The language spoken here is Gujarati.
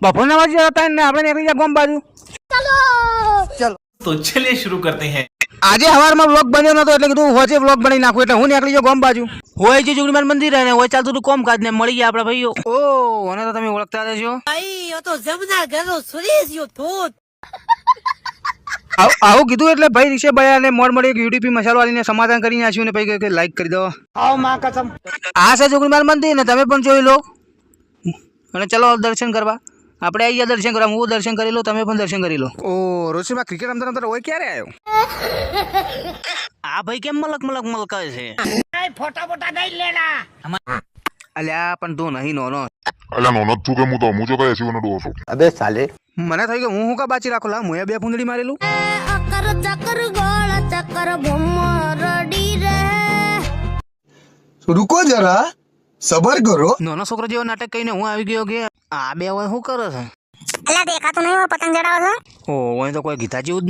બપોરના વાજી હતા ને આપણે નીકળી ગયા ગામ બાજુ. ચલો तो चलिए शुरू करते हैं। આજે સવારમાં વ્લોગ બન્યો નતો એટલે કીધું હોજે વ્લોગ બનાવી નાખું એટલે હું નીકળી ગયો ગામ બાજુ. હોય જે જોગણીમાન મંદિર ને હોય ચાલતું હતું કોમ કાજ ને મળી ગયા આપણા ભાઈઓ. ઓ અને તો તમે ઓળખતા રહેશો. આવું કીધું એટલે ભાઈ રિષે ભાઈ અને મોડ મળી યુડીપી મસાલો વાળીને સમાધાન કરી નાખ્યું ને ભાઈ લાઈક કરી દો. આ છે જોગણીમાન મંદિર ને તમે પણ જોઈ લો અને ચલો દર્શન કરવા. આપણે આવી ગયા દર્શન કરવા. હું દર્શન કરી લો, તમે પણ દર્શન કરી લો. ઓ રોશીમાં ક્રિકેટ રમતા રમતા હોય ક્યારે આવ્યો? આ ભાઈ કેમ મલક મલક મલકાય છે? ફોટા ફોટા નહીં લેના. અલ્યા પણ તું નહીં નોનો. અલ્યા નો નથી કે હું તો મુજો કઈ એસી નો ડોસો. અબે સાલે મને થઈ ગયું હું કા બાચી રાખો લા મોયા બે પૂંદડી મારેલું. અકર ચકર ગોળ ચકર ભમરડી રે. रुको जरा सबर करो. નાનો છોકરો જેવો નાટક કહીને હું આવી ગયો કે આ બે હવે શું કરે છે? અલા દેખાતું નહીં પતંગ જડાવો છો. ઓ અહીં તો કોઈ ગીતા જેવું જ નહીં.